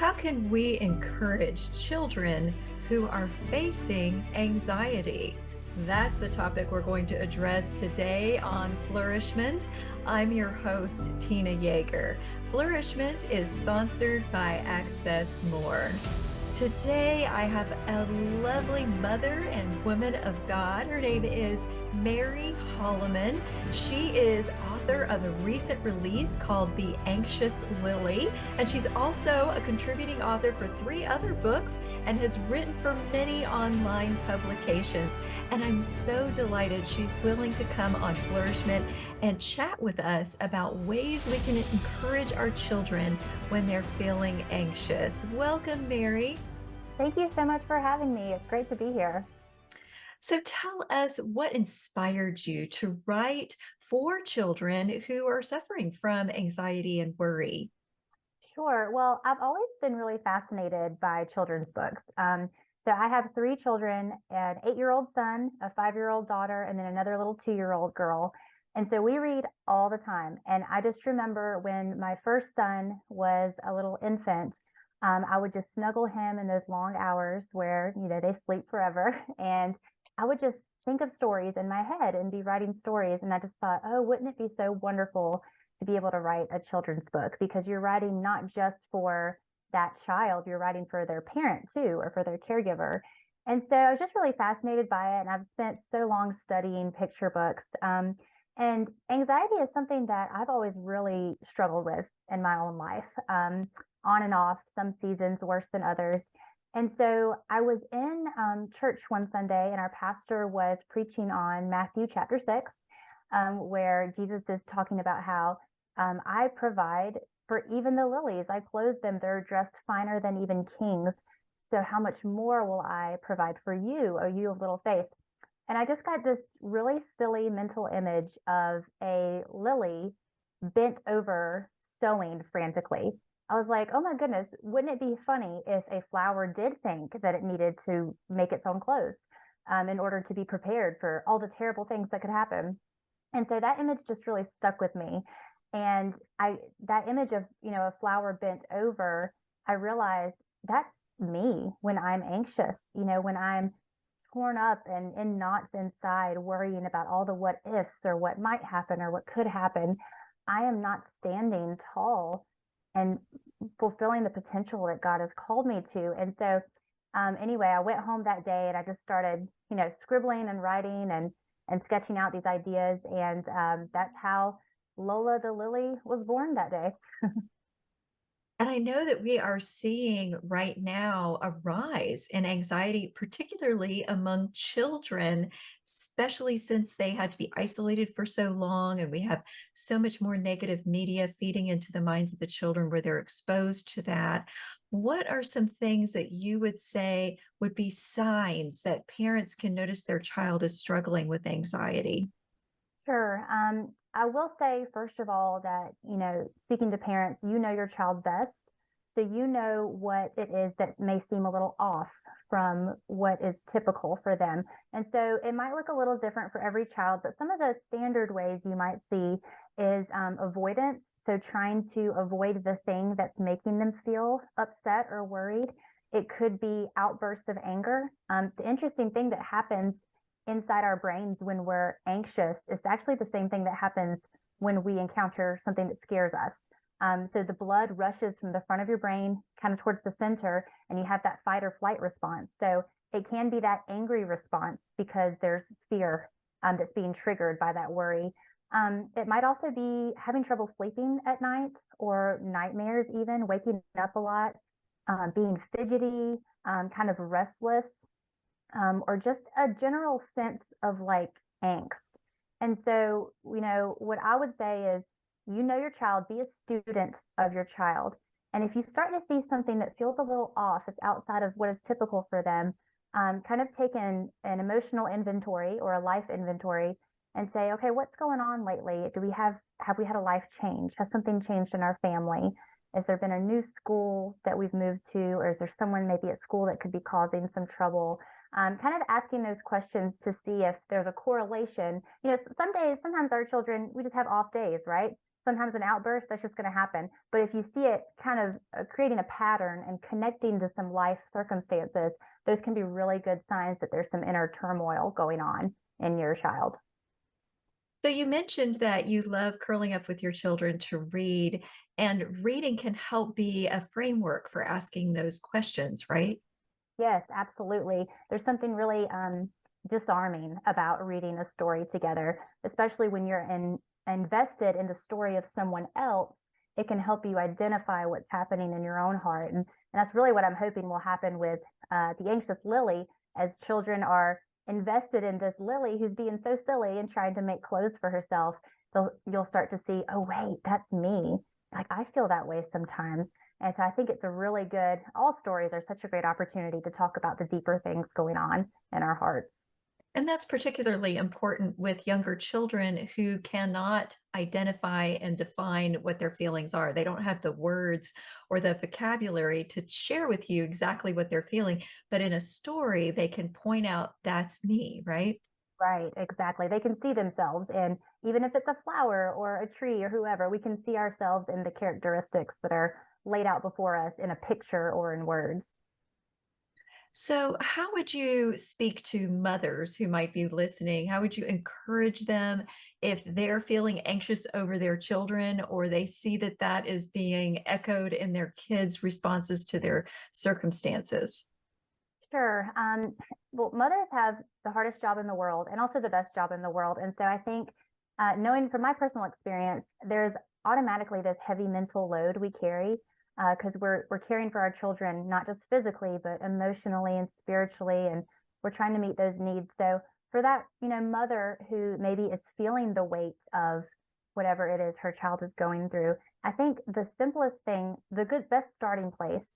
How can we encourage children who are facing anxiety? That's the topic we're going to address today on Flourish-Meant. I'm your host, Tina Yeager. Flourish-Meant is sponsored by Access More. Today, I have a lovely mother and woman of God. Her name is Mary Holloman. She is author of a recent release called The Anxious Lily, and she's also a contributing author for 3 other books and has written for many online publications. And I'm so delighted she's willing to come on Flourishment and chat with us about ways we can encourage our children when they're feeling anxious. Welcome, Mary. Thank you so much for having me. It's great to be here. So tell us what inspired you to write for children who are suffering from anxiety and worry. Sure. Well, I've always been really fascinated by children's books. So I have 3 children, an 8-year-old son, a 5-year-old daughter, and then another little 2-year-old girl. And so we read all the time. And I just remember when my first son was a little infant, I would just snuggle him in those long hours where, they sleep forever. And I would just think of stories in my head and be writing stories. And I just thought, oh, wouldn't it be so wonderful to be able to write a children's book? Because you're writing not just for that child, you're writing for their parent too, or for their caregiver. And so I was just really fascinated by it. And I've spent so long studying picture books. And anxiety is something that I've always really struggled with in my own life, on and off, some seasons worse than others. And so I was in church one Sunday, and our pastor was preaching on Matthew chapter 6, where Jesus is talking about how I provide for even the lilies. I clothe them. They're dressed finer than even kings. So how much more will I provide for you, O you of little faith? And I just got this really silly mental image of a lily bent over, sewing frantically. I was like, oh my goodness, wouldn't it be funny if a flower did think that it needed to make its own clothes in order to be prepared for all the terrible things that could happen? And so that image just really stuck with me. And that image of, a flower bent over, I realized that's me when I'm anxious, when I'm torn up and in knots inside, worrying about all the what ifs or what might happen or what could happen. I am not standing tall and fulfilling the potential that God has called me to. And so, anyway, I went home that day and I just started, scribbling and writing and sketching out these ideas. And that's how Lola the Lily was born that day. And I know that we are seeing right now a rise in anxiety, particularly among children, especially since they had to be isolated for so long. And we have so much more negative media feeding into the minds of the children where they're exposed to that. What are some things that you would say would be signs that parents can notice their child is struggling with anxiety? Sure. I will say, first of all, that, speaking to parents, you know your child best. So you know what it is that may seem a little off from what is typical for them. And so it might look a little different for every child, but some of the standard ways you might see is avoidance. So trying to avoid the thing that's making them feel upset or worried. It could be outbursts of anger. The interesting thing that happens inside our brains when we're anxious is actually the same thing that happens when we encounter something that scares us. So the blood rushes from the front of your brain kind of towards the center, and you have that fight or flight response. So it can be that angry response because there's fear that's being triggered by that worry. It might also be having trouble sleeping at night or nightmares, even waking up a lot, being fidgety, kind of restless, or just a general sense of like angst. And so, what I would say is, your child, be a student of your child. And if you start to see something that feels a little off, it's outside of what is typical for them, kind of take an emotional inventory or a life inventory and say, okay, what's going on lately? Have we had a life change? Has something changed in our family? Has there been a new school that we've moved to? Or is there someone maybe at school that could be causing some trouble? kind of asking those questions to see if there's a correlation. You know, some days, sometimes our children, we just have off days, right? Sometimes an outburst, that's just going to happen. But if you see it kind of creating a pattern and connecting to some life circumstances, those can be really good signs that there's some inner turmoil going on in your child. So you mentioned that you love curling up with your children to read, and reading can help be a framework for asking those questions, right? Yes, absolutely. There's something really disarming about reading a story together, especially when invested in the story of someone else. It can help you identify what's happening in your own heart. And that's really what I'm hoping will happen with the anxious Lily, as children are invested in this Lily who's being so silly and trying to make clothes for herself. You'll start to see, oh, wait, that's me. Like, I feel that way sometimes. And so I think it's a really good, all stories are such a great opportunity to talk about the deeper things going on in our hearts. And that's particularly important with younger children who cannot identify and define what their feelings are. They don't have the words or the vocabulary to share with you exactly what they're feeling. But in a story, they can point out, that's me, right? Right, exactly. They can see themselves. And even if it's a flower or a tree or whoever, we can see ourselves in the characteristics that are laid out before us in a picture or in words. So, how would you speak to mothers who might be listening? How would you encourage them if they're feeling anxious over their children, or they see that that is being echoed in their kids' responses to their circumstances? Sure. Well, mothers have the hardest job in the world and also the best job in the world. And so I think, knowing from my personal experience, there's automatically this heavy mental load we carry because we're caring for our children, not just physically, but emotionally and spiritually. And we're trying to meet those needs. So for that, mother who maybe is feeling the weight of whatever it is her child is going through, I think the simplest thing, best starting place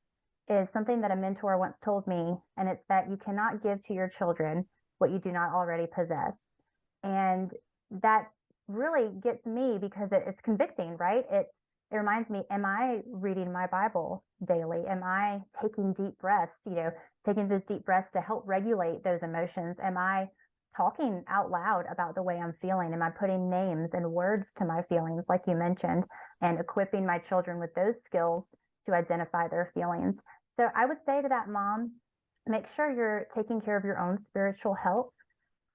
is something that a mentor once told me, and it's that you cannot give to your children what you do not already possess. And that really gets me because it's convicting, right? It reminds me, am I reading my Bible daily? Am I taking deep breaths, taking those deep breaths to help regulate those emotions? Am I talking out loud about the way I'm feeling? Am I putting names and words to my feelings, like you mentioned, and equipping my children with those skills to identify their feelings? So I would say to that mom, make sure you're taking care of your own spiritual health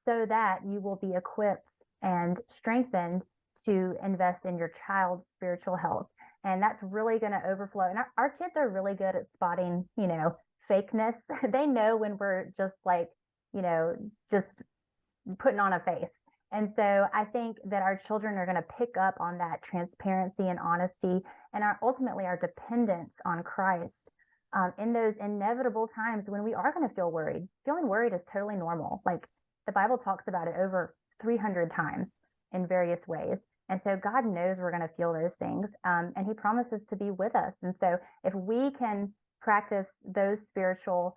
so that you will be equipped and strengthened to invest in your child's spiritual health. And that's really going to overflow. And our kids are really good at spotting, fakeness. They know when we're just like, just putting on a face. And so I think that our children are going to pick up on that transparency and honesty and ultimately our dependence on Christ in those inevitable times when we are going to feel worried. Feeling worried is totally normal. Like the Bible talks about it over 300 times in various ways. And so God knows we're going to feel those things. And he promises to be with us. And so if we can practice those spiritual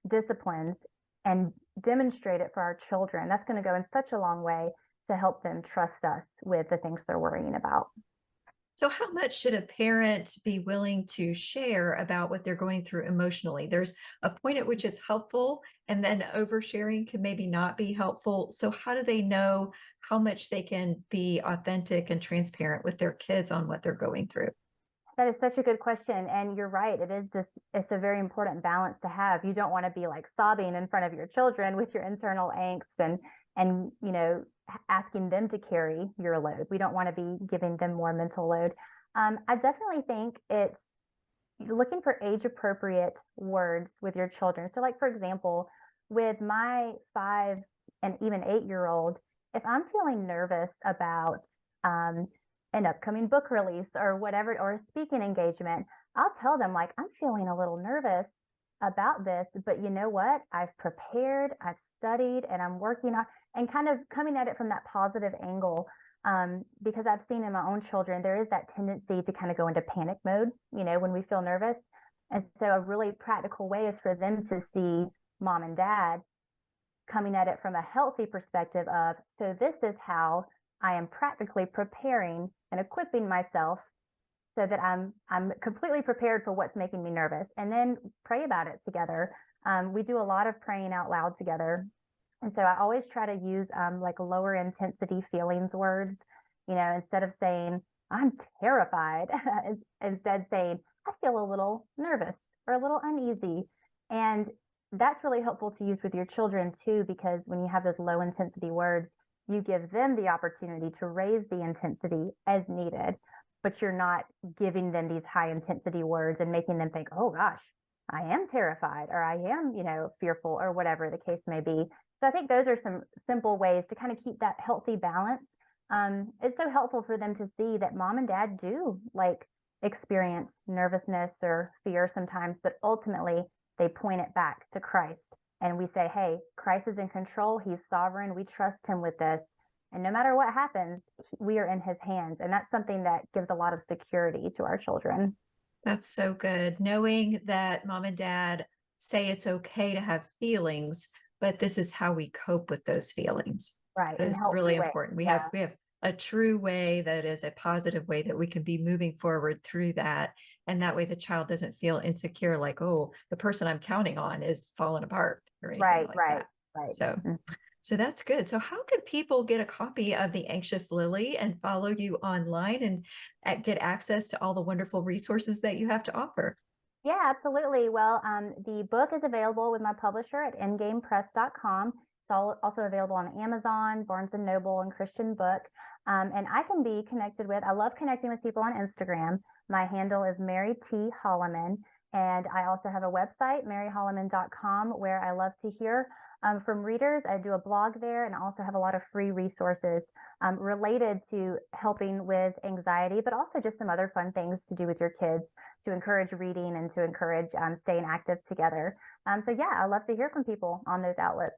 disciplines and demonstrate it for our children, that's going to go in such a long way to help them trust us with the things they're worrying about. So, how much should a parent be willing to share about what they're going through emotionally? There's a point at which it's helpful, and then oversharing can maybe not be helpful. So, how do they know how much they can be authentic and transparent with their kids on what they're going through? That is such a good question. And you're right. It's a very important balance to have. You don't want to be like sobbing in front of your children with your internal angst and, asking them to carry your load. We don't want to be giving them more mental load. I definitely think it's looking for age appropriate words with your children. So like, for example, with my 5 and even 8-year-old, if I'm feeling nervous about, an upcoming book release or whatever, or a speaking engagement, I'll tell them like, I'm feeling a little nervous about this, but you know what? I've prepared, I've studied, and I'm working on, and kind of coming at it from that positive angle. Because I've seen in my own children, there is that tendency to kind of go into panic mode, when we feel nervous. And so a really practical way is for them to see mom and dad coming at it from a healthy perspective of, so this is how I am practically preparing and equipping myself so that I'm completely prepared for what's making me nervous, and then pray about it together. We do a lot of praying out loud together. And so I always try to use like lower intensity feelings words, instead of saying, I'm terrified, instead saying, I feel a little nervous or a little uneasy. And that's really helpful to use with your children too, because when you have those low intensity words, you give them the opportunity to raise the intensity as needed, but you're not giving them these high intensity words and making them think, oh gosh, I am terrified or I am, fearful or whatever the case may be. So I think those are some simple ways to kind of keep that healthy balance. It's so helpful for them to see that mom and dad do like experience nervousness or fear sometimes, but ultimately they point it back to Christ. And we say, hey, Christ is in control. He's sovereign. We trust him with this. And no matter what happens, we are in his hands. And that's something that gives a lot of security to our children. That's so good. Knowing that mom and dad say it's okay to have feelings, but this is how we cope with those feelings. Right. That is really important. We have a true way that is a positive way that we can be moving forward through that. And that way the child doesn't feel insecure, like, oh, the person I'm counting on is falling apart or anything like that. Right. So that's good. So how can people get a copy of The Anxious Lily and follow you online and get access to all the wonderful resources that you have to offer? Yeah, absolutely. Well, the book is available with my publisher at endgamepress.com. It's also available on Amazon, Barnes & Noble, and Christian Book. And I can be connected with, I love connecting with people on Instagram. My handle is Mary T. Holloman. And I also have a website, maryholloman.com, where I love to hear from readers. I do a blog there and I also have a lot of free resources related to helping with anxiety, but also just some other fun things to do with your kids to encourage reading and to encourage staying active together. So yeah, I love to hear from people on those outlets.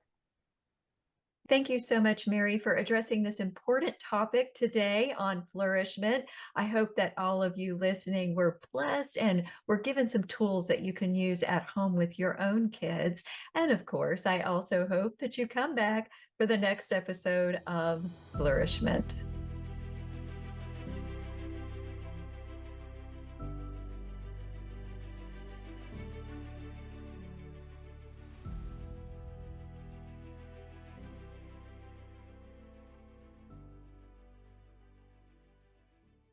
Thank you so much, Mary, for addressing this important topic today on Flourish-Meant. I hope that all of you listening were blessed and were given some tools that you can use at home with your own kids. And of course, I also hope that you come back for the next episode of Flourish-Meant.